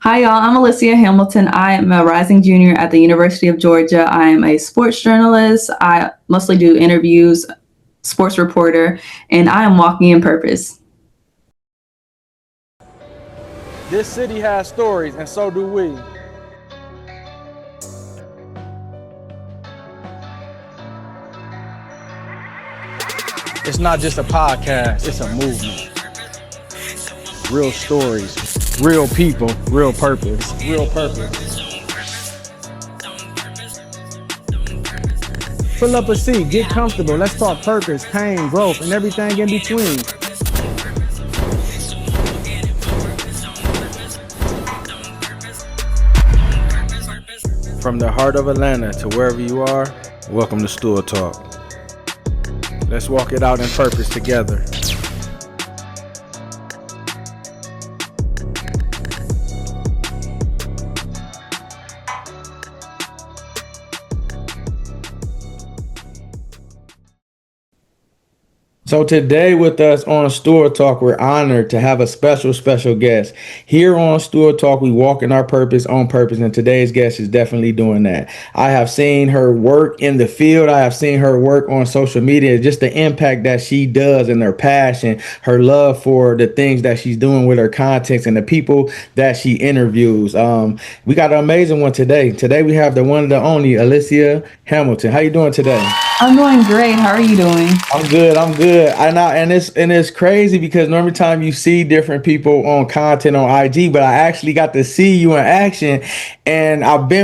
Hi, y'all. I'm Alyssia Hamilton. I am a rising junior at the University of Georgia. I am a sports journalist. I mostly do interviews, sports reporter, and I am walking in purpose. This city has stories, and so do we. It's not just a podcast, it's a movement. Real stories, real people, real purpose. Real purpose. Pull up a seat, get comfortable. Let's talk purpose, pain, growth, and everything in between. From the heart of Atlanta to wherever you are, welcome to Stool Talk. Let's walk it out in purpose together. So today with us on Stool Talk, we're honored to have a special guest. Here on Stool Talk, we walk in our purpose on purpose, and today's guest is definitely doing that. I have seen her work in the field. I have seen her work on social media, just the impact that she does and her passion, her love for the things that she's doing with her contents and the people that she interviews. We got an amazing one today. Today we have the one and the only Alyssia Hamilton. How you doing today? I'm doing great. How are you doing? I'm good. I'm good. And it's crazy because normally time you see different people on content on IG, but I actually got to see you in action, and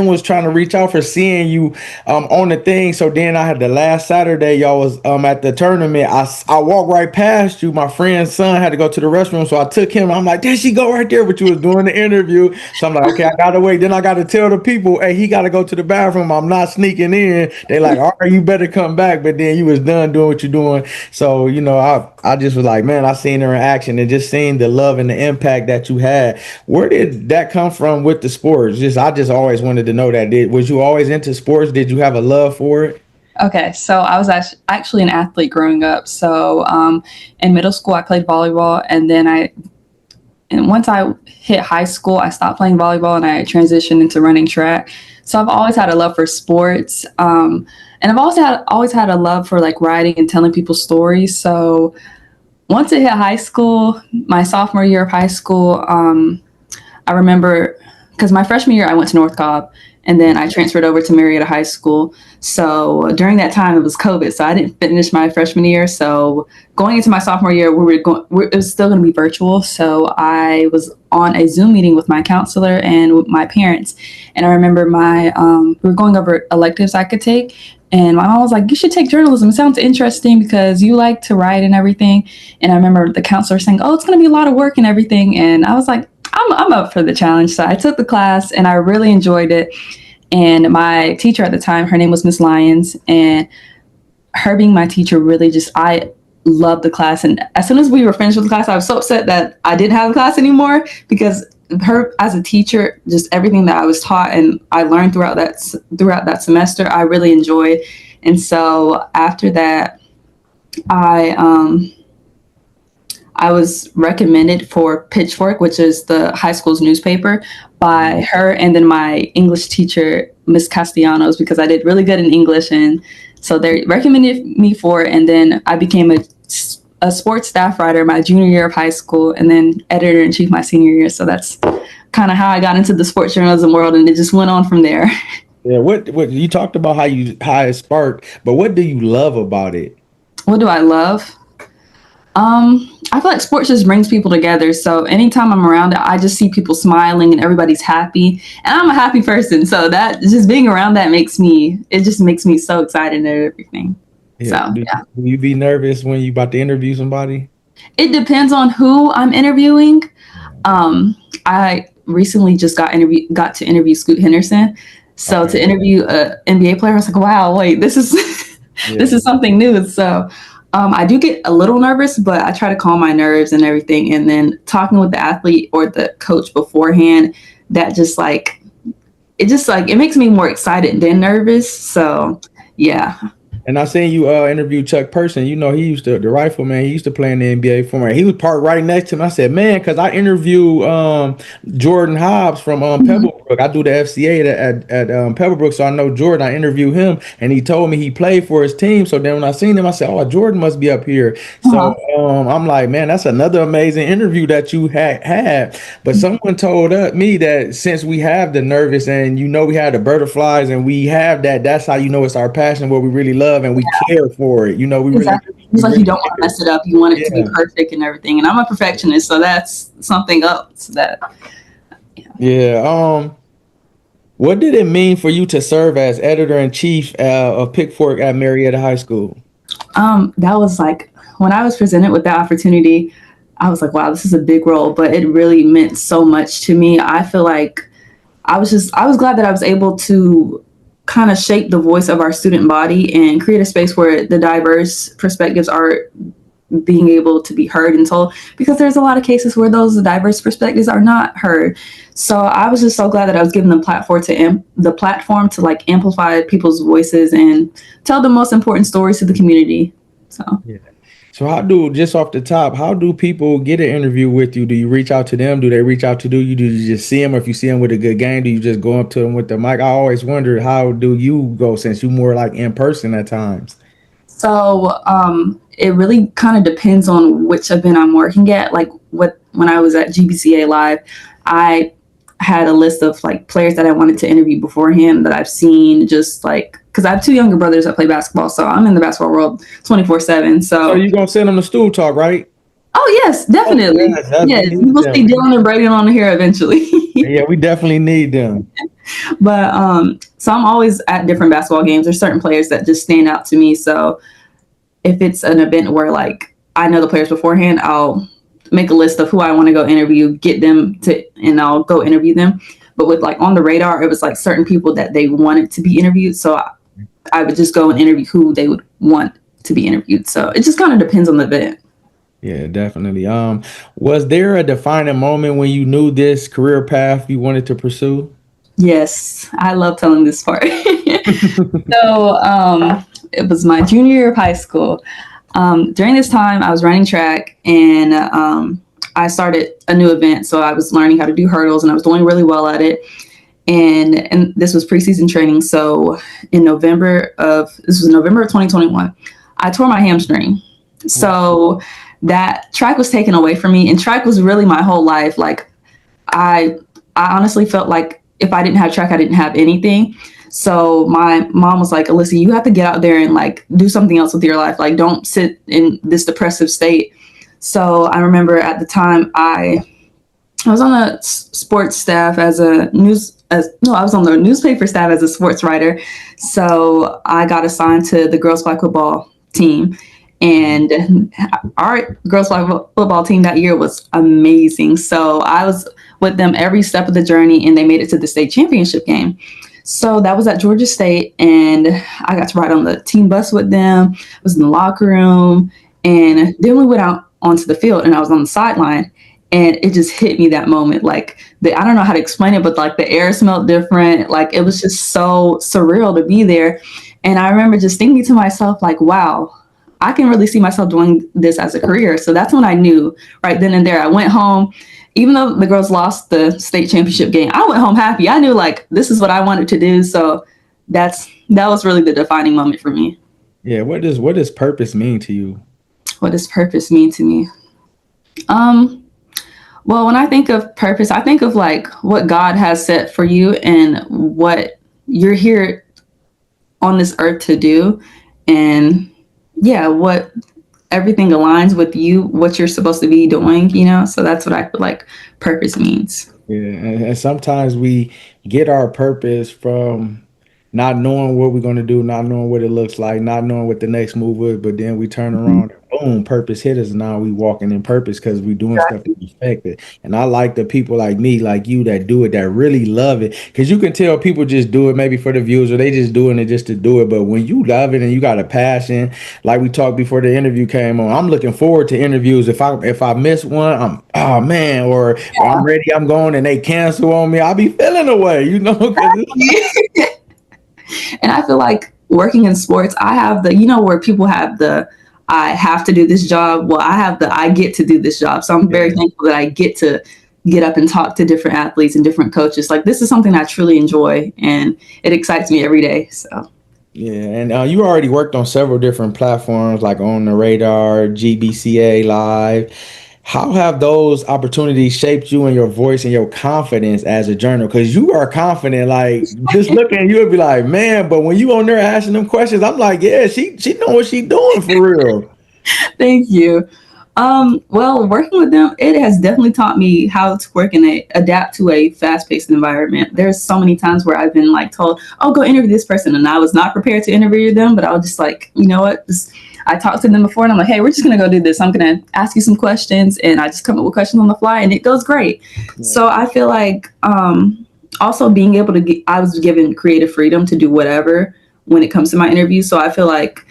was trying to reach out for seeing you on the thing. So then I had the last Saturday y'all was at the tournament. I walked right past you. My friend's son had to go to the restroom, so I took him. I'm like, there she go right there, but you was doing the interview. So I'm like, okay, I gotta wait. Then I gotta tell the people, hey, he gotta go to the bathroom. I'm not sneaking in. They like, all right, you better come back. But then you was done doing what you're doing. So, I just was like, man, I seen her in action and just seeing the love and the impact that you had. Where did that come from with the sports? I just always wanted to know that. Was you always into sports? Did you have a love for it? Okay, so I was actually an athlete growing up. So in middle school, I played volleyball, and once I hit high school, I stopped playing volleyball and I transitioned into running track. So I've always had a love for sports, and I've always had a love for like writing and telling people stories. So once I hit high school, my sophomore year of high school, I remember because my freshman year I went to North Cobb, and then I transferred over to Marietta High School. So during that time, it was COVID, so I didn't finish my freshman year. So going into my sophomore year, it was still going to be virtual. So I was on a Zoom meeting with my counselor and with my parents. And I remember we were going over electives I could take. And my mom was like, you should take journalism. It sounds interesting because you like to write and everything. And I remember the counselor saying, oh, it's going to be a lot of work and everything. And I was like, I'm up for the challenge. So I took the class and I really enjoyed it. And my teacher at the time, her name was Miss Lyons. And her being my teacher I loved the class. And as soon as we were finished with the class, I was so upset that I didn't have the class anymore because her as a teacher, just everything that I was taught and I learned throughout that semester, I really enjoyed. And so after that, I was recommended for Pitchfork, which is the high school's newspaper, by her and then my English teacher, Miss Castellanos, because I did really good in English. And so they recommended me for it. And then I became a sports staff writer my junior year of high school, and then editor-in-chief my senior year. So that's kind of how I got into the sports journalism world, and it just went on from there. Yeah, what you talked about how it sparked, but what do you love about it? What do I love? I feel like sports just brings people together. So anytime I'm around it, I just see people smiling and everybody's happy. And I'm a happy person. So that just being around that makes me so excited and everything. Yeah. So yeah. Do you be nervous when you about to interview somebody? It depends on who I'm interviewing. I recently just got to interview Scoot Henderson. So to interview an NBA player, I was like, wow, wait, this is this is something new. So I do get a little nervous, but I try to calm my nerves and everything. And then talking with the athlete or the coach beforehand, that it makes me more excited than nervous. So yeah. And I seen you interview Chuck Person. You know, he used to the rifleman. He used to play in the NBA for me. He was parked right next to him. I said, man, because I interviewed Jordan Hobbs from Mhm. Pebblebrook. I do the FCA at Pebblebrook, so I know Jordan. I interviewed him, and he told me he played for his team. So then when I seen him, I said, oh, Jordan must be up here. So Uh-huh. I'm like, man, that's another amazing interview that you had. But someone told me that since we have the nervous and you know we have the butterflies and we have that, that's how you know it's our passion, what we really love and we care for it. You know, Exactly. It's we like you really don't want to care. mess it up. You want it to be Yeah. perfect and everything. And I'm a perfectionist, so that's something else that Yeah. What did it mean for you to serve as editor in chief of Pickfork at Marietta High School? that was like when I was presented with that opportunity, I was like, wow, this is a big role, but it really meant so much to me. I feel like I was glad that I was able to kind of shape the voice of our student body and create a space where the diverse perspectives are being able to be heard and told, because there's a lot of cases where those diverse perspectives are not heard. So I was just so glad that I was given the platform to like amplify people's voices and tell the most important stories to the community. So Yeah. So how do just off the top, how do people get an interview with you? Do you reach out to them? Do they reach out to you? Do you just see them? Or if you see them with a good game, do you just go up to them with the mic? I always wondered how do you go since you more like in person at times. it really kind of depends on which event I'm working at. Like when I was at GBCA Live, I had a list of like players that I wanted to interview beforehand that I've seen, just like because I have two younger brothers that play basketball, so I'm in the basketball world 24/7. So So you gonna send them to Stool Talk, right? oh yes, Oh definitely, yes, that, we yes, you need will them. see Dylan and Braden on here eventually. Yeah, we definitely need them. But so I'm always at different basketball games. There's certain players that just stand out to me. So if it's an event where like I know the players beforehand, I'll make a list of who I want to go interview, get them to, and I'll go interview them. But with like on the radar, it was like certain people that they wanted to be interviewed. So I would just go and interview who they would want to be interviewed. So it just kind of depends on the event. Yeah, definitely. Was there a defining moment when you knew this career path you wanted to pursue? Yes, I love telling this part. So it was my junior year of high school. During this time, I was running track and I started a new event. So I was learning how to do hurdles and I was doing really well at it. And this was preseason training. So this was November of 2021, I tore my hamstring. So that track was taken away from me, and track was really my whole life. Like I, I honestly felt like if I didn't have track, I didn't have anything. So my mom was like, Alyssia, you have to get out there and like do something else with your life. Like don't sit in this depressive state. So I remember at the time I was on the sports staff as a news as no, I was on the newspaper staff as a sports writer. So I got assigned to the girls flag football team. And our girls flag football team that year was amazing. So I was with them every step of the journey and they made it to the state championship game. So that was at Georgia State and I got to ride on the team bus with them. I was in the locker room and then we went out onto the field and I was on the sideline and it just hit me that moment. Like I don't know how to explain it, but like the air smelled different. Like it was just so surreal to be there. And I remember just thinking to myself, like, wow, I can really see myself doing this as a career. So that's when I knew right then and there. I went home, even though the girls lost the state championship game, I went home happy. I knew like this is what I wanted to do. So that was really the defining moment for me. Yeah, what does purpose mean to you? What does purpose mean to me? Um, Well, when I think of purpose, I think of like what God has set for you and what you're here on this earth to do. And yeah, what everything aligns with you, what you're supposed to be doing, you know? So that's what I feel like purpose means. Yeah, and sometimes we get our purpose from not knowing what we're going to do, not knowing what it looks like, not knowing what the next move is, but then we turn around and boom, purpose hit us. Now we walking in purpose because we doing stuff to respect it. And I like the people like me, like you, that do it, that really love it. Because you can tell people just do it maybe for the views or they just doing it just to do it. But when you love it and you got a passion, like we talked before the interview came on, I'm looking forward to interviews. If I miss one, I'm oh man, or I'm ready, I'm going, and they cancel on me, I'll be feeling away, you know, because And I feel like working in sports, I have the, where people have the, I have to do this job. Well, I have the, I get to do this job. So I'm very thankful that I get to get up and talk to different athletes and different coaches. Like, this is something I truly enjoy, and it excites me every day. So. Yeah, and you already worked on several different platforms like On the Radar, GBCA Live. How have those opportunities shaped you and your voice and your confidence as a journalist? Because you are confident, like just looking at you would be like, man, but when you on there asking them questions, I'm like, yeah, she know what she doing for real. Thank you. Well, working with them, it has definitely taught me how to work and adapt to a fast-paced environment. There's so many times where I've been like told, "Oh, go interview this person," and I was not prepared to interview them, but I was just like, you know what? I talked to them before, and I'm like, "Hey, we're just gonna go do this. I'm gonna ask you some questions," and I just come up with questions on the fly, and it goes great. Yeah. So I feel like also being able to I was given creative freedom to do whatever when it comes to my interview. So I feel like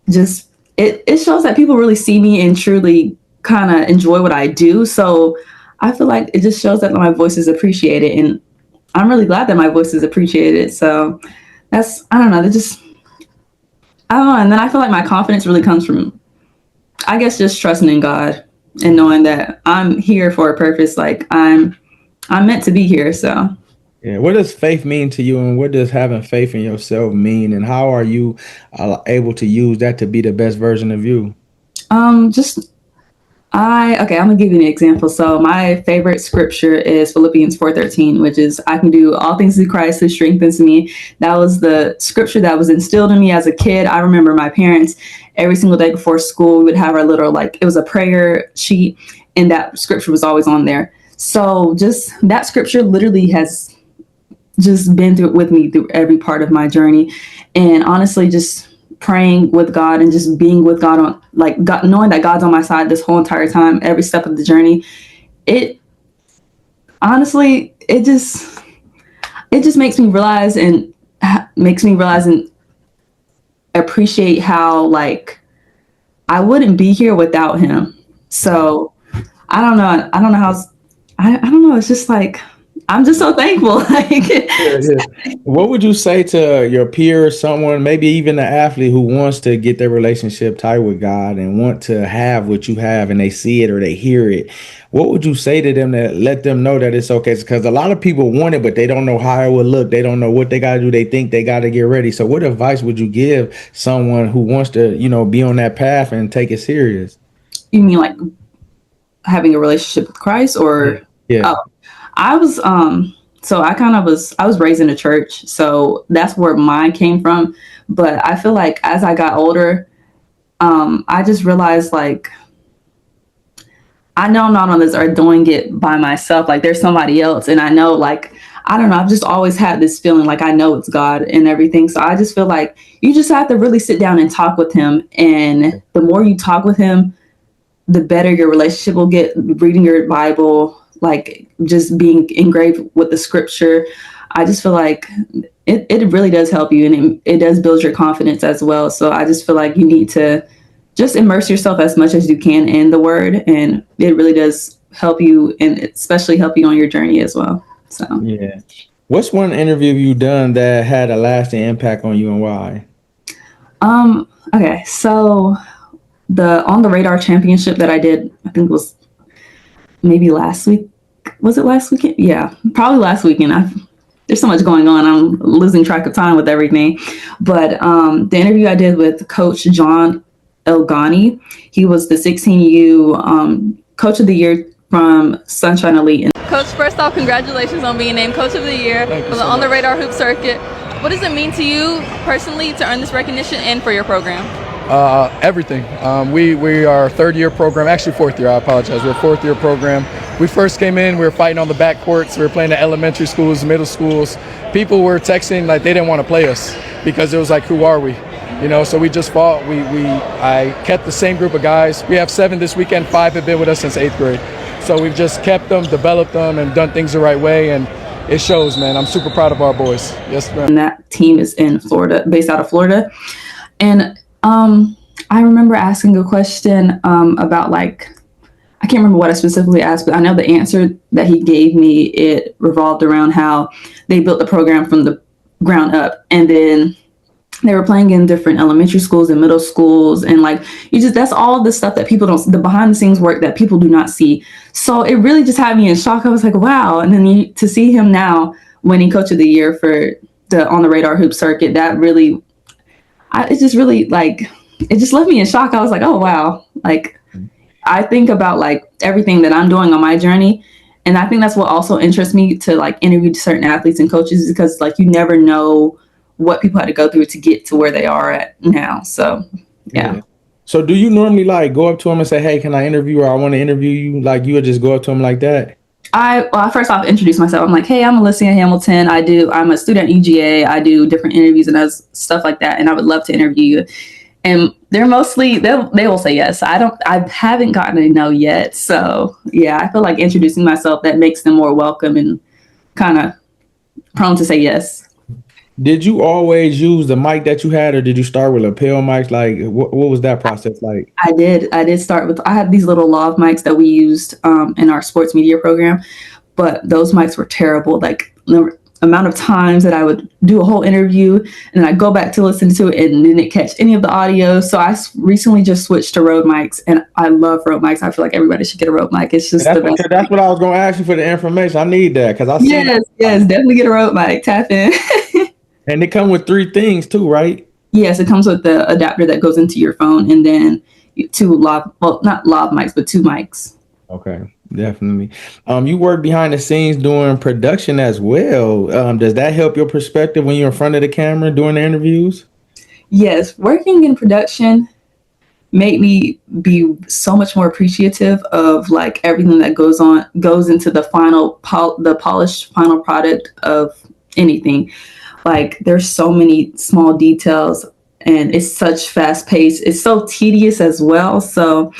just it shows that people really see me and truly kind of enjoy what I do. So I feel like it just shows that my voice is appreciated, and I'm really glad that my voice is appreciated. So that's, I don't know, I don't know. And then I feel like my confidence really comes from, I guess, just trusting in God and knowing that I'm here for a purpose. Like I'm meant to be here. So. Yeah. What does faith mean to you, and what does having faith in yourself mean, and how are you able to use that to be the best version of you? I'm gonna give you an example. So my favorite scripture is Philippians 4:13, which is, I can do all things through Christ who strengthens me. That was the scripture that was instilled in me as a kid. I remember my parents, every single day before school, we would have our little, like, it was a prayer sheet, and that scripture was always on there. So just that scripture literally has just been with me through every part of my journey. And honestly, just praying with God and just being with God on, like, God, knowing that God's on my side this whole entire time, every step of the journey, it honestly, it just makes me realize and appreciate how, like, I wouldn't be here without him. So I don't know how, I don't know. It's just like, I'm just so thankful. What would you say to your peer, someone, maybe even an athlete who wants to get their relationship tight with God and want to have what you have, and they see it or they hear it? What would you say to them to let them know that it's okay? Because a lot of people want it, but they don't know how it would look. They don't know what they got to do. They think they got to get ready. So what advice would you give someone who wants to, be on that path and take it serious? You mean like having a relationship with Christ, or? Yeah. I was I was raised in a church, so that's where mine came from. But I feel like as I got older, I just realized, like, I know I'm not on this earth doing it by myself. Like, there's somebody else, and I know, like, I don't know, I've just always had this feeling like I know it's God and everything. So I just feel like you just have to really sit down and talk with him, and the more you talk with him, the better your relationship will get. Reading your Bible, like, just being engraved with the scripture, I just feel like it really does help you, and it does build your confidence as well. So I just feel like you need to just immerse yourself as much as you can in the word, and it really does help you, and especially help you on your journey as well. So yeah. What's one interview you've done that had a lasting impact on you, and why? Okay, so the On the Radar championship that I did, I think it was maybe last week. Was it last weekend? Yeah, probably last weekend. There's so much going on. I'm losing track of time with everything. But the interview I did with Coach John Elgani, he was the 16U Coach of the Year from Sunshine Elite. Coach, first off, congratulations on being named Coach of the Year for the On the Radar Hoop Circuit. What does it mean to you personally to earn this recognition and for your program? Everything. We are third year program, actually fourth year, I apologize. We're a fourth year program. We first came in, we were fighting on the backcourts, we were playing at elementary schools, middle schools. People were texting like they didn't want to play us because it was like, who are we? So we just fought. I kept the same group of guys. We have 7 this weekend, 5 have been with us since 8th grade. So we've just kept them, developed them, and done things the right way, and it shows, man. I'm super proud of our boys. Yes, ma'am. And that team is in Florida, based out of Florida. And I remember asking a question about, like, I can't remember what I specifically asked, but I know the answer that he gave me, it revolved around how they built the program from the ground up. And then they were playing in different elementary schools and middle schools, and like that's all the stuff that people don't, the behind the scenes work that people do not see. So it really just had me in shock. I was like, wow. And then to see him now winning Coach of the Year for the On the Radar hoop circuit, that really, it just really like, it just left me in shock. I was like, oh wow. Like I think about like everything that I'm doing on my journey. And I think that's what also interests me to like interview certain athletes and coaches, because like you never know what people had to go through to get to where they are at now. So, yeah. So do you normally like go up to them and say, hey, can I interview, or I want to interview you? Like you would just go up to them like that? Well, first off, introduce myself. I'm like, hey, I'm Alyssia Hamilton. I'm a student at UGA. I do different interviews and stuff like that. And I would love to interview you. And they're mostly, they will say yes. I haven't gotten a no yet. So yeah, I feel like introducing myself, that makes them more welcome and kind of prone to say yes. Did you always use the mic that you had, or did you start with lapel mics? Like, what was that process like? I did start with, I had these little lav mics that we used in our sports media program, but those mics were terrible. Like the amount of times that I would do a whole interview and then I go back to listen to it and didn't catch any of the audio. So I recently just switched to Rode mics, and I love Rode mics. I feel like everybody should get a Rode mic. It's just the best. That's what I was going to ask you for the information. I need that because Yes, definitely get a Rode mic. Tap in. And they come with 3 things too, right? Yes, it comes with the adapter that goes into your phone, and then 2 not lav mics, but 2 mics. Okay, definitely. You work behind the scenes doing production as well. Does that help your perspective when you're in front of the camera doing the interviews? Yes, working in production made me be so much more appreciative of like everything that goes into the polished final product of anything. Like there's so many small details, and it's such fast pace. It's so tedious as well. So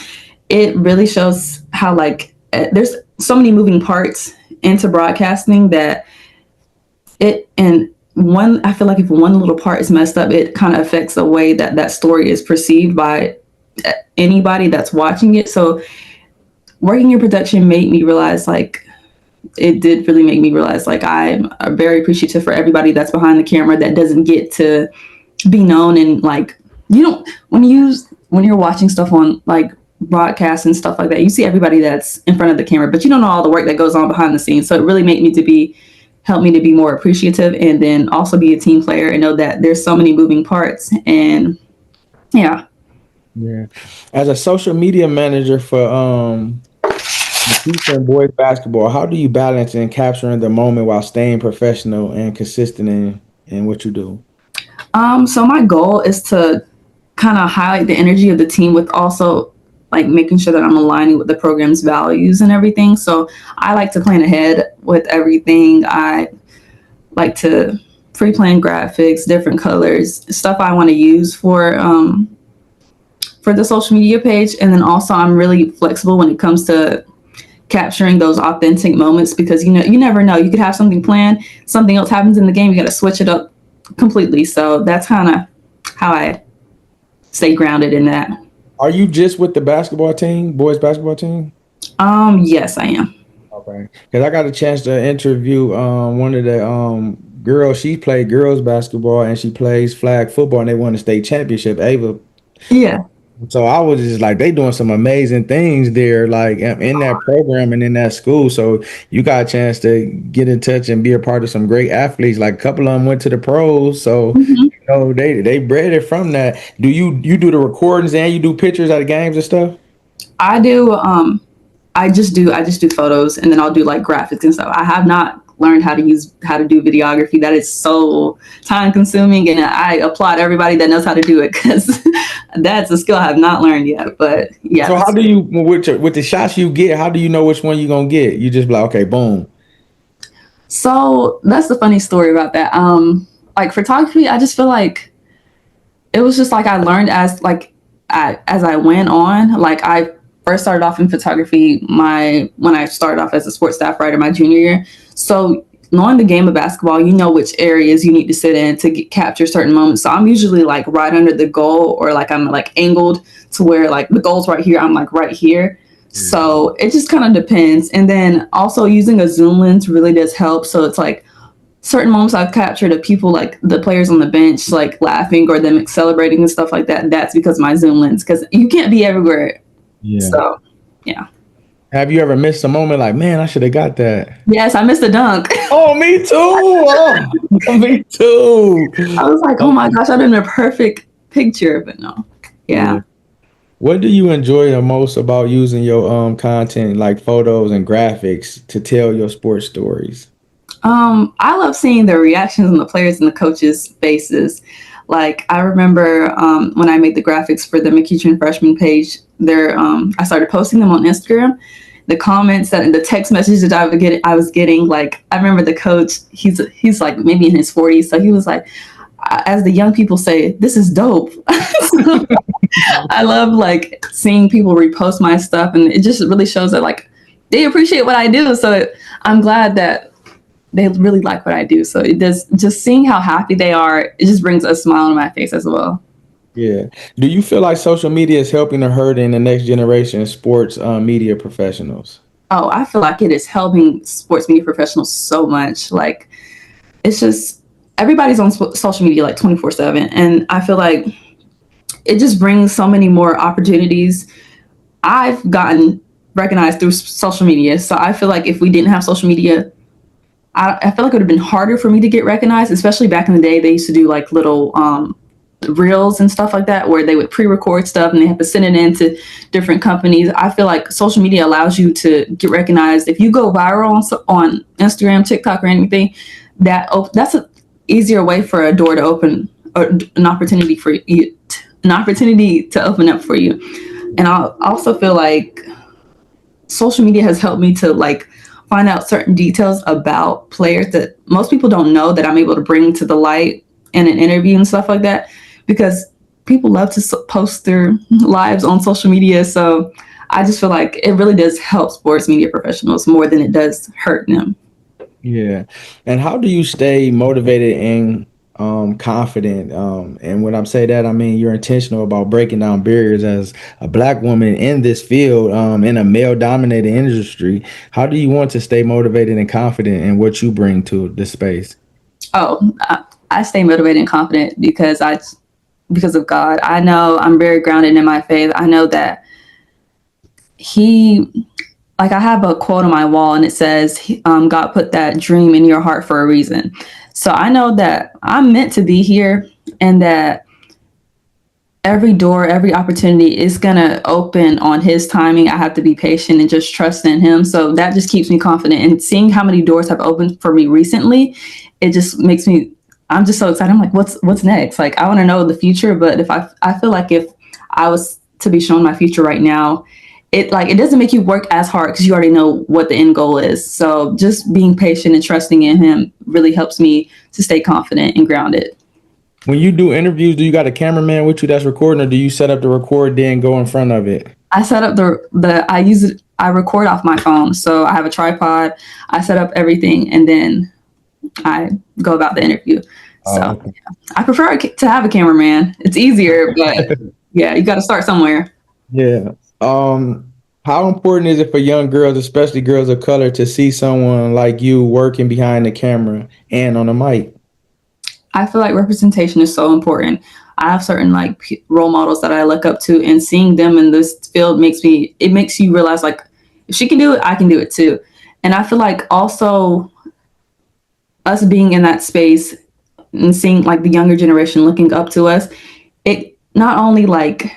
it really shows how like there's so many moving parts into broadcasting that I feel like if one little part is messed up, it kind of affects the way that story is perceived by anybody that's watching it. So working in production made me realize it did really make me realize I'm very appreciative for everybody that's behind the camera that doesn't get to be known. And like, you don't, when you're watching stuff on like broadcasts and stuff like that, you see everybody that's in front of the camera, but you don't know all the work that goes on behind the scenes. So it really made me help me to be more appreciative, and then also be a team player and know that there's so many moving parts. And yeah. As a social media manager for Future and boys basketball, how do you balance in capturing the moment while staying professional and consistent in what you do? So my goal is to kind of highlight the energy of the team with also like making sure that I'm aligning with the program's values and everything. So I like to plan ahead with everything. I like to pre-plan graphics, different colors, stuff I want to use for the social media page. And then also I'm really flexible when it comes to capturing those authentic moments, because you never know, you could have something planned, something else happens in the game, you got to switch it up completely. So that's kind of how I stay grounded in that. Are you just with the basketball team, boys basketball team? Yes, I am. Okay, because I got a chance to interview one of the girls. She played girls basketball and she plays flag football, and they won the state championship, Ava. Yeah. So I was just like, they doing some amazing things there, like in that program and in that school. So you got a chance to get in touch and be a part of some great athletes. Like a couple of them went to the pros. So they bred it from that. Do you do the recordings and you do pictures at the games and stuff? I do. I just do photos, and then I'll do like graphics and stuff. I have not learned how to do videography. That is so time consuming, and I applaud everybody that knows how to do it, because that's a skill I have not learned yet. But yeah. So how do you, with the shots you get, how do you know which one you're gonna get? You just be like, okay, boom. So that's the funny story about that. Like photography, I just feel like it was just like I learned as I went on. Like I first started off in photography when I started off as a sports staff writer my junior year. So knowing the game of basketball, you know which areas you need to sit in to capture certain moments. So I'm usually like right under the goal, or like I'm like angled to where like the goal's right here, I'm like right here. So it just kind of depends. And then also using a zoom lens really does help. So it's like certain moments I've captured of people like the players on the bench, like laughing or them celebrating and stuff like that. That's because of my Zoom lens, because you can't be everywhere. Yeah. So, yeah. Have you ever missed a moment like, man, I should have got that? Yes, I missed the dunk. Oh, me too. Oh, me too. I was like, oh my gosh, I did a perfect picture, but no. Yeah. What do you enjoy the most about using your content, like photos and graphics, to tell your sports stories? I love seeing the reactions on the players and the coaches' faces. Like, I remember when I made the graphics for the McEachern freshman page, I started posting them on Instagram. The comments and the text messages that I was getting, like, I remember the coach, he's like maybe in his 40s. So he was like, as the young people say, this is dope. I love like seeing people repost my stuff, and it just really shows that like they appreciate what I do. So I'm glad that they really like what I do. So it does, just seeing how happy they are, it just brings a smile on my face as well. Yeah. Do you feel like social media is helping or hurting the next generation of sports media professionals? Oh, I feel like it is helping sports media professionals so much. Like, it's just, everybody's on social media like 24/7. And I feel like it just brings so many more opportunities. I've gotten recognized through social media. So I feel like if we didn't have social media, I feel like it would have been harder for me to get recognized, especially back in the day. They used to do like little reels and stuff like that, where they would pre-record stuff and they have to send it in to different companies. I feel like social media allows you to get recognized. If you go viral on Instagram, TikTok, or anything, that's an easier way for a door to open, or an opportunity for you, an opportunity to open up for you. And I also feel like social media has helped me to like find out certain details about players that most people don't know, that I'm able to bring to the light in an interview and stuff like that, because people love to post their lives on social media. So I just feel like it really does help sports media professionals more than it does hurt them. Yeah. And how do you stay motivated and confident? And when I say that, I mean you're intentional about breaking down barriers as a Black woman in this field, in a male-dominated industry. How do you want to stay motivated and confident in what you bring to the space? Oh, I stay motivated and confident because of God. I know I'm very grounded in my faith. I know that like I have a quote on my wall, and it says, God put that dream in your heart for a reason. So I know that I'm meant to be here, and that every door, every opportunity is going to open on his timing. I have to be patient and just trust in him. So that just keeps me confident. And seeing how many doors have opened for me recently, it just makes me, I'm just so excited. I'm like, what's next? Like, I want to know the future. But I feel like if I was to be shown my future right now, it doesn't make you work as hard because you already know what the end goal is. So just being patient and trusting in him really helps me to stay confident and grounded. When you do interviews, do you got a cameraman with you that's recording, or do you set up the record then go in front of it? I set up I record off my phone. So I have a tripod, I set up everything, and then I go about the interview. So Okay. yeah. I prefer to have a cameraman. It's easier, but yeah, you got to start somewhere. Yeah. How important is it for young girls, especially girls of color, to see someone like you working behind the camera and on the mic? I feel like representation is so important. I have certain like role models that I look up to, and seeing them in this field makes you realize like, if she can do it, I can do it too. And I feel like also us being in that space and seeing like the younger generation looking up to us, it not only like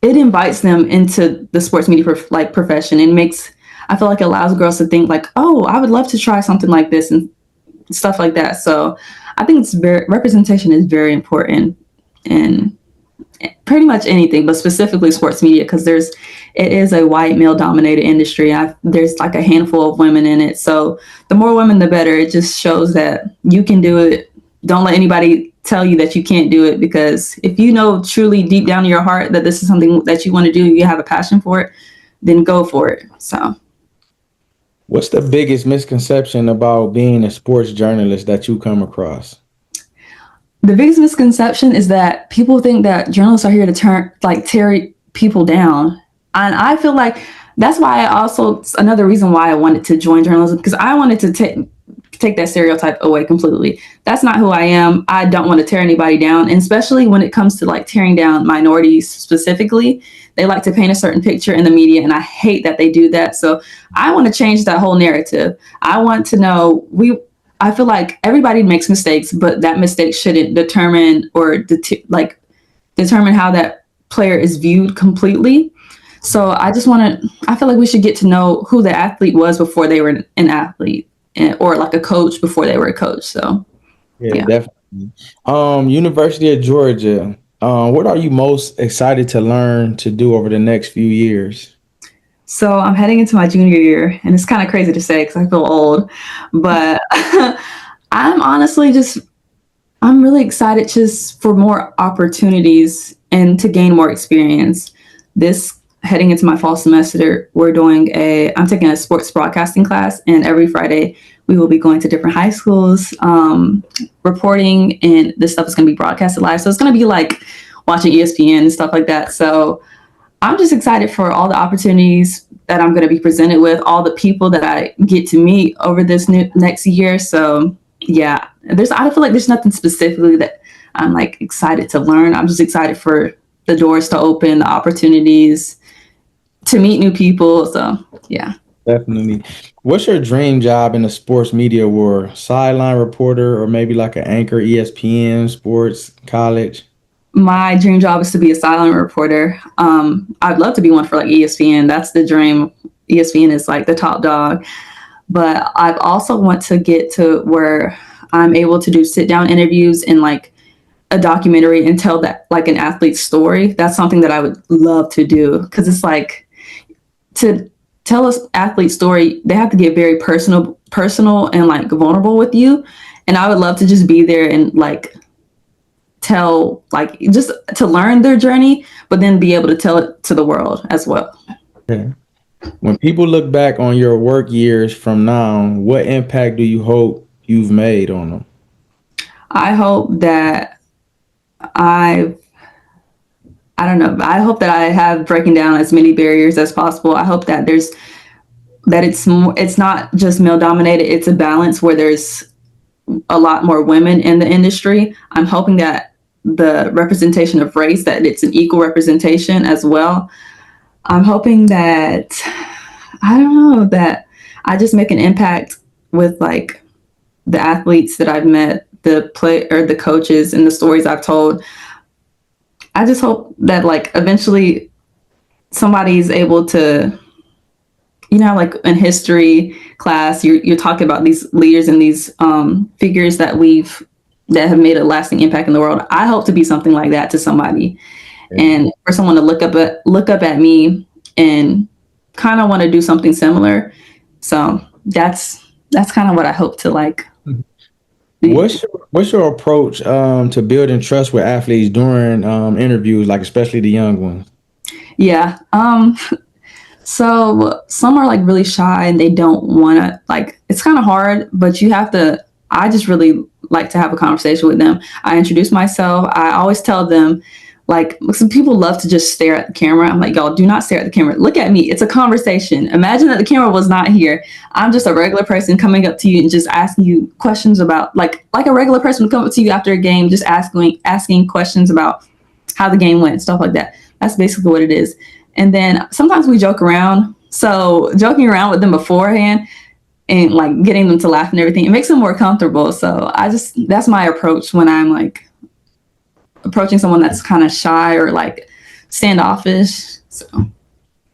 it invites them into the sports media profession, and I feel like it allows girls to think like, oh, I would love to try something like this and stuff like that. So I think representation is very important in pretty much anything, but specifically sports media, because it is a white male dominated industry. There's like a handful of women in it. So the more women, the better. It just shows that you can do it. Don't let anybody tell you that you can't do it, because if you know truly deep down in your heart that this is something that you want to do, you have a passion for it, then go for it. So What's the biggest misconception about being a sports journalist that you come across? the biggest misconception is that people think that journalists are here to tear people down. And I feel like that's why another reason why I wanted to join journalism, because I wanted to take that stereotype away completely. That's not who I am. I don't want to tear anybody down. And especially when it comes to like tearing down minorities specifically, they like to paint a certain picture in the media. And I hate that they do that. So I want to change that whole narrative. I want to know I feel like everybody makes mistakes, but that mistake shouldn't determine or determine how that player is viewed completely. So I feel like we should get to know who the athlete was before they were an athlete, or like a coach before they were a coach. So Yeah, definitely. University of Georgia. What are you most excited to learn to do over the next few years? So I'm heading into my junior year, and it's kind of crazy to say because I feel old, but I'm really excited just for more opportunities and to gain more experience. Heading into my fall semester, I'm taking a sports broadcasting class, and every Friday we will be going to different high schools, reporting, and this stuff is going to be broadcasted live. So it's going to be like watching ESPN and stuff like that. So I'm just excited for all the opportunities that I'm going to be presented with, all the people that I get to meet over this next year. So yeah, I feel like there's nothing specifically that I'm like excited to learn. I'm just excited for the doors to open, the opportunities to meet new people. So yeah. Definitely. What's your dream job in the sports media world? Sideline reporter, or maybe like an anchor, ESPN, sports, college? My dream job is to be a sideline reporter. I'd love to be one for like ESPN. That's the dream. ESPN is like the top dog. But I also want to get to where I'm able to do sit down interviews in like a documentary and tell that like an athlete's story. That's something that I would love to do, because it's like, to tell an athlete's story, they have to get very personal and like vulnerable with you. And I would love to just be there and like tell, like, just to learn their journey, but then be able to tell it to the world as well. Yeah. When people look back on your work years from now, what impact do you hope you've made on them? I hope that I hope that I have breaking down as many barriers as possible. I hope that it's not just male dominated. It's a balance where there's a lot more women in the industry. I'm hoping that the representation of race, that it's an equal representation as well. I'm hoping that, that I just make an impact with like the athletes that I've met, the coaches, and the stories I've told. I just hope that like eventually somebody's able to, like in history class, you're talking about these leaders and these figures that have made a lasting impact in the world. I hope to be something like that to somebody, and for someone to look up at me and kind of want to do something similar. So that's kind of what I hope to like. What's your approach to building trust with athletes during interviews, like especially the young ones? Yeah. So some are like really shy and they don't want to, like, it's kind of hard, but I just really like to have a conversation with them. I introduce myself. I always tell them, like, some people love to just stare at the camera. I'm like, y'all, do not stare at the camera. Look at me. It's a conversation. Imagine that the camera was not here. I'm just a regular person coming up to you and just asking you questions about, like a regular person would come up to you after a game, just asking questions about how the game went, stuff like that. That's basically what it is. And then sometimes we joke around. So joking around with them beforehand and like getting them to laugh and everything, it makes them more comfortable. So that's my approach when I'm like approaching someone that's kind of shy or like standoffish. So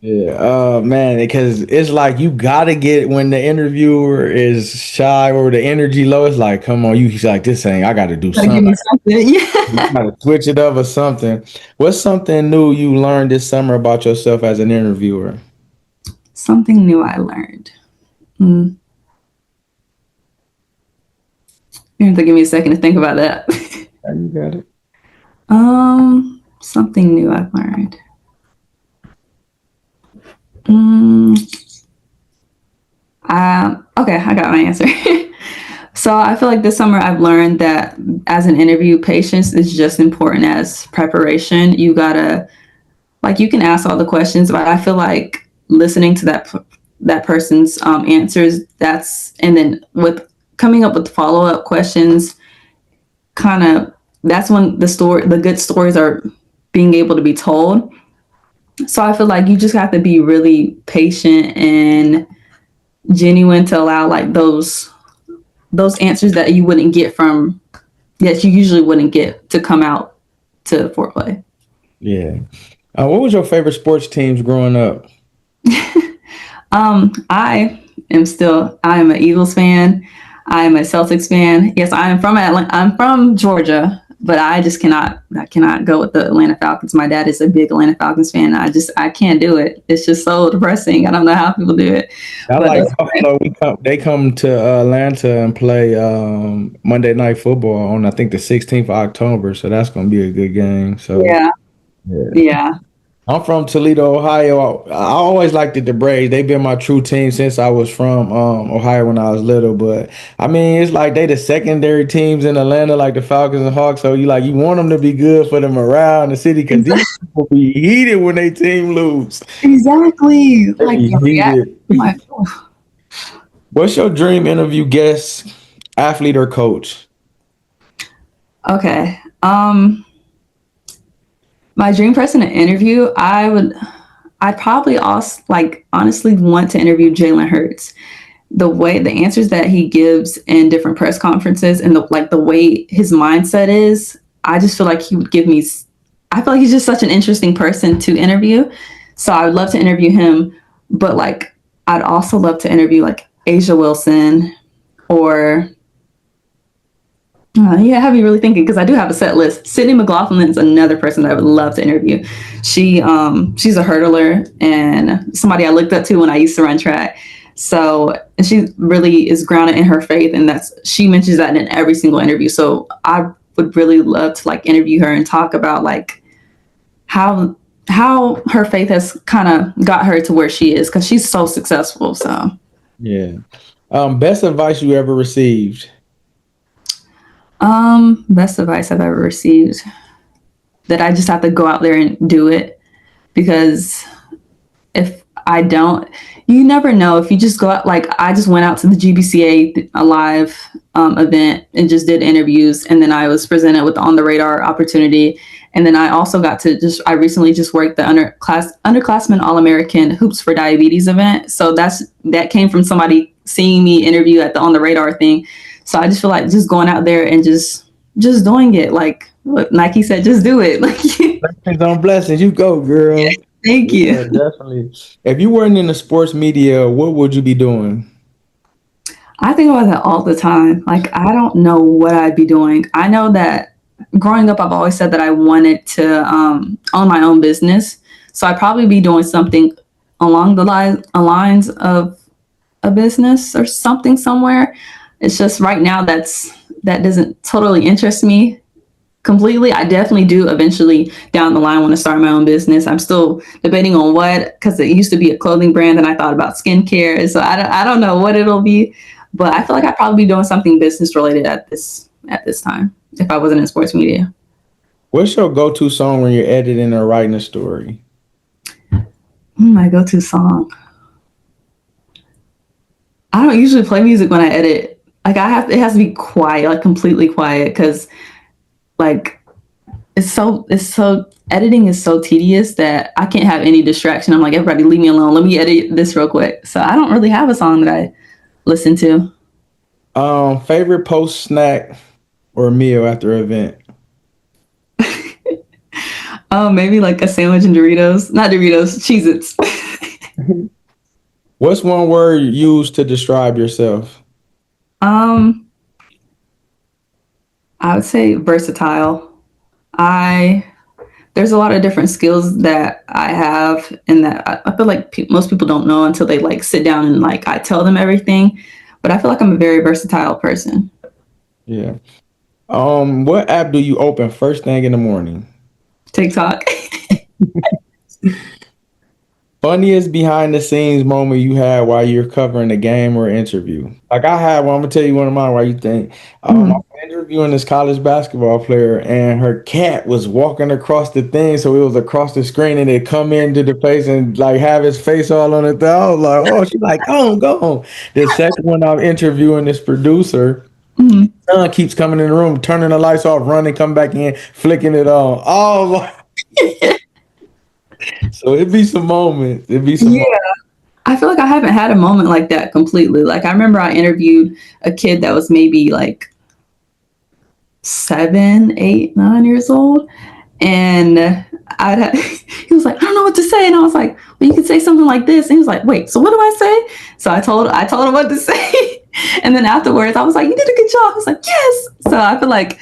yeah, man, because it's like you gotta get, when the interviewer is shy or the energy low, it's like, come on, you like, this thing, I gotta do something. Give me something. Yeah. You gotta switch it up or something. What's something new you learned this summer about yourself as an interviewer? Something new I learned. You have to give me a second to think about that. Yeah, you got it. Something new I've learned. Okay, I got my answer. So I feel like this summer I've learned that as an interview, patience is just important as preparation. You gotta, like, you can ask all the questions, but I feel like listening to that person's answers, and then with coming up with follow-up questions, kind of, that's when the good stories are being able to be told. So I feel like you just have to be really patient and genuine to allow like those answers that you wouldn't get from, that you usually wouldn't get, to come out to foreplay. Yeah. What was your favorite sports teams growing up? I am an Eagles fan. I am a Celtics fan. Yes, I am from Atlanta. I'm from Georgia, but I cannot go with the Atlanta Falcons. My dad is a big Atlanta Falcons fan. I can't do it. It's just so depressing. I don't know how people do it. I like Buffalo. They come to Atlanta and play Monday Night Football on, I think, the 16th of October. So that's going to be a good game. So Yeah. I'm from Toledo, Ohio. I always liked the Braves. They've been my true team since I was from Ohio when I was little. But I mean, it's like they the secondary teams in Atlanta, like the Falcons and Hawks. So you want them to be good for the morale in the city, because these people be heated when they team lose. Exactly. They be heated. What's your dream interview guest, athlete or coach? Okay. My dream person to interview, I'd probably also honestly want to interview Jalen Hurts. The answers that he gives in different press conferences, and the way his mindset is, I just feel like he would give me, I feel like he's just such an interesting person to interview. So I would love to interview him, but I'd also love to interview Asia Wilson, or have you really thinking, because I do have a set list. Sydney McLaughlin is another person that I would love to interview. She's a hurdler and somebody I looked up to when I used to run track. So, and she really is grounded in her faith, and she mentions that in every single interview. So I would really love to interview her and talk about how her faith has kind of got her to where she is, because she's so successful. So yeah. Best advice you ever received? Best advice I've ever received, that I just have to go out there and do it, because if I don't, you never know. If you just go out, I just went out to the GBCA live event and just did interviews, and then I was presented with the On the Radar opportunity, and then I also got to I recently just worked the underclassmen All-American Hoops for Diabetes event. So that came from somebody seeing me interview at the On the Radar thing. So I just feel like just going out there and just doing it. Like what Nike said, just do it. Blessings on blessings. You go, girl. Yeah, thank you. Yeah, definitely. If you weren't in the sports media, what would you be doing? I think about that all the time. I don't know what I'd be doing. I know that growing up, I've always said that I wanted to own my own business. So I'd probably be doing something along the lines of a business or something somewhere. It's just right now that doesn't totally interest me completely. I definitely do eventually down the line want to start my own business. I'm still debating on what, because it used to be a clothing brand, and I thought about skincare. So I don't know what it'll be, but I feel like I'd probably be doing something business related at this time if I wasn't in sports media. What's your go-to song when you're editing or writing a story? My go-to song. I don't usually play music when I edit. It has to be quiet, completely quiet, because it's so editing is so tedious that I can't have any distraction. I'm like, everybody leave me alone. Let me edit this real quick. So I don't really have a song that I listen to. Favorite post snack or meal after an event? Maybe a sandwich and Doritos. Not Doritos, Cheez-Its. What's one word you use to describe yourself? I would say versatile. There's a lot of different skills that I have, and that I feel like most people don't know until they sit down and I tell them everything. But I feel like I'm a very versatile person. Yeah. What app do you open first thing in the morning? TikTok. Funniest behind the scenes moment you had while you're covering a game or interview. Like I had one, I'm gonna tell you one of mine while you think. I Mhm. was interviewing this college basketball player and her cat was walking across the thing, so it was across the screen and it come into the face and like have his face all on it. I was like, oh, she's like, go on. The second one I'm interviewing this producer, Mhm. son keeps coming in the room, turning the lights off, running, come back in, flicking it on. Oh, like, so it'd be some moments. It'd be some Yeah. moments. I feel like I haven't had a moment like that completely. Like I remember I interviewed a kid that was maybe like 7, 8, 9 years old, and he was like, I don't know what to say, and I was like, well, you could say something like this. And he was like, wait, so what do I say? So I told him what to say, and then afterwards I was like, you did a good job. He was like, yes. So I feel like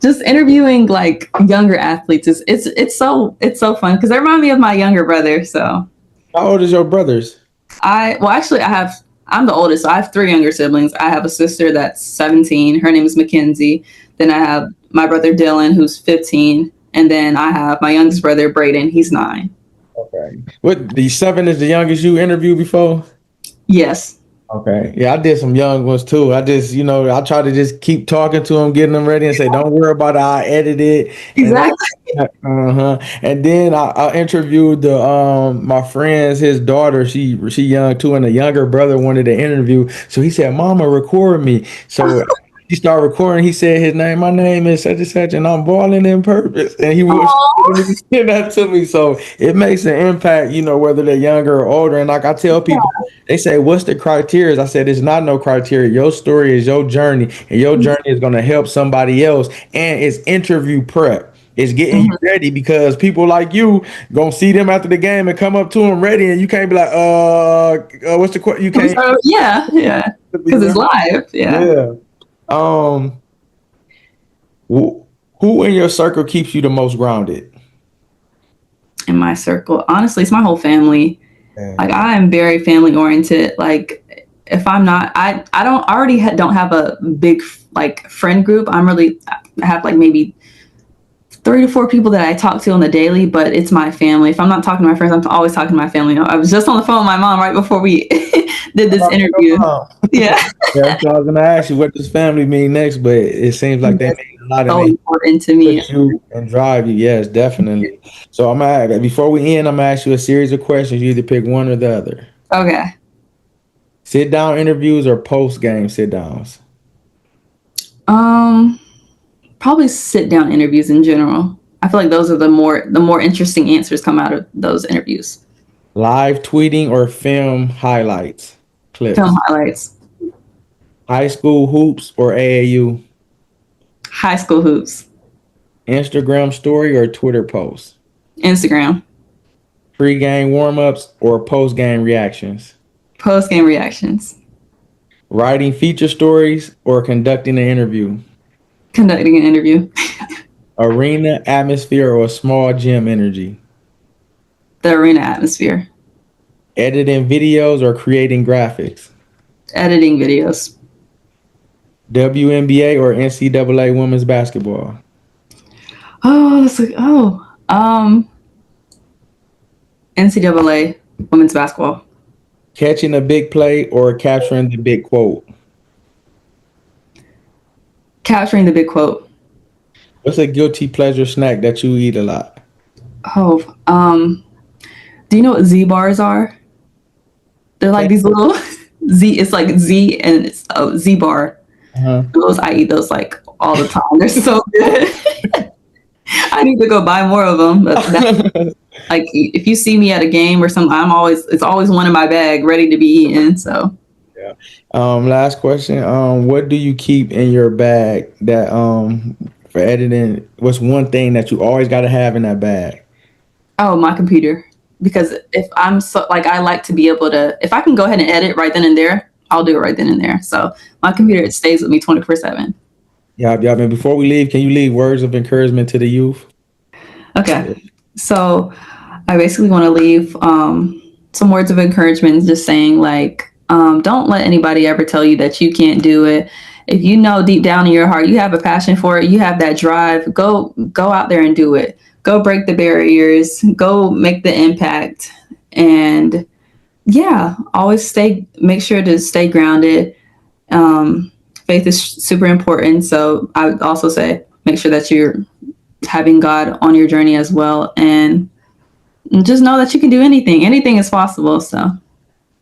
just interviewing like younger athletes is it's so fun because they remind me of my younger brother. So How old is your brothers? actually I'm the oldest, so I have 3 younger siblings. I have a sister that's 17. Her name is Mackenzie. Then I have my brother Dylan, who's 15, and then I have my youngest brother Braden. He's 9. Okay. What the 7 is the youngest you interviewed before? Yes, Okay. Yeah, I did some young ones too. I just, I try to just keep talking to them, getting them ready and say, don't worry about it. I edit it. And exactly. uh-huh. And then I interviewed the my friend's his daughter. She young too, and the younger brother wanted to interview. So he said, Mama, record me. So he started recording. He said his name. My name is such and such, and I'm balling in purpose. And he was Oh, saying that to me. So it makes an impact, whether they're younger or older. And like I tell people, they say, what's the criteria? I said, it's not no criteria. Your story is your journey, and your journey is going to help somebody else. And it's interview prep. It's getting you Mhm. ready because people like you gonna see them after the game and come up to them ready, and you can't be like, what's the question? You can't. So yeah, yeah, because it's live. Yeah, Yeah. Um, who in your circle keeps you the most grounded? in my circle, honestly, it's my whole family. Yeah. Like I am very family oriented. Like if I'm not, I don't already don't have a big like friend group. I have like maybe 3 to 4 people that I talk to on the daily, but it's my family. If I'm not talking to my friends, I'm always talking to my family. I was just on the phone with my mom right before we did this interview. Yeah, Yeah, that's what I was gonna ask you. What does family mean next? But it seems like they that's mean a lot, and so they important to me. push you and drive you. Yes, definitely. So before we end, I'm gonna ask you a series of questions. You either pick one or the other. Okay. Sit down interviews or post game sit downs. Um, Probably sit down interviews in general. I feel like those are the more interesting answers come out of those interviews. Live tweeting or film highlights Film clips. highlights, High school hoops or AAU. high school hoops, Instagram story or Twitter post. Instagram, Pre-game warm-ups or post-game reactions. post game reactions, Writing feature stories or conducting an interview. conducting an interview, Arena atmosphere or small gym energy. the arena atmosphere, Editing videos or creating graphics. editing videos. WNBA or NCAA women's basketball. Oh, that's like NCAA women's basketball, Catching a big play or capturing the big quote. capturing the big quote. What's a guilty pleasure snack that you eat a lot? Oh, do you know what Z bars are? They're like these little Z. It's like Z and it's a Z bar. Uh-huh. Those I eat those like all the time. They're so good. I need to go buy more of them. But like if you see me at a game or something, it's always one in my bag ready to be eaten. So Last question. What do you keep in your bag that for editing? What's one thing that you always got to have in that bag? my computer. Because if I'm so like I like to be able to if I can go ahead and edit right then and there, I'll do it right then and there. So my computer it stays with me 24/7. Yeah, and before we leave, can you leave words of encouragement to the youth? Okay. So I basically want to leave some words of encouragement, just saying like, don't let anybody ever tell you that you can't do it. If you know deep down in your heart you have a passion for it, you have that drive, go out there and do it. Go break the barriers, go make the impact. And yeah, make sure to stay grounded. Faith is super important. So I would also say, make sure that you're having God on your journey as well. And just know that you can do anything. Anything is possible. So.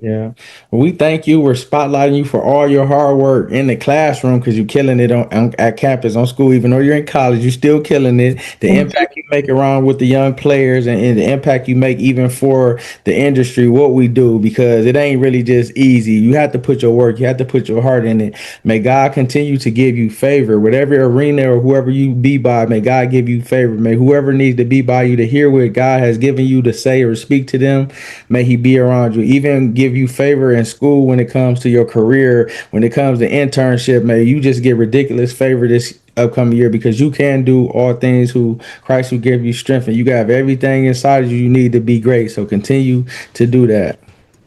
Yeah. Well, we thank you. We're spotlighting you for all your hard work in the classroom because you're killing it at campus, on school. Even though you're in college, you're still killing it. The impact you make around with the young players and the impact you make even for the industry, what we do, because it ain't really just easy. You have to put your work, you have to put your heart in it. May God continue to give you favor. Whatever arena or whoever you be by, may God give you favor. May whoever needs to be by you to hear what God has given you to say or speak to them, may he be around you. Even give you favor in school when it comes to your career, when it comes to internship. May you just get ridiculous favor this upcoming year, because you can do all things who Christ will give you strength, and you got everything inside of you need to be great. So continue to do that.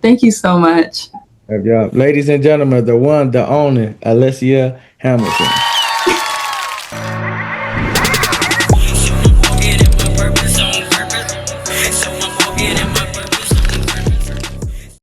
Thank you so much. Yeah. Ladies and gentlemen, the one, the only, Alyssia Hamilton.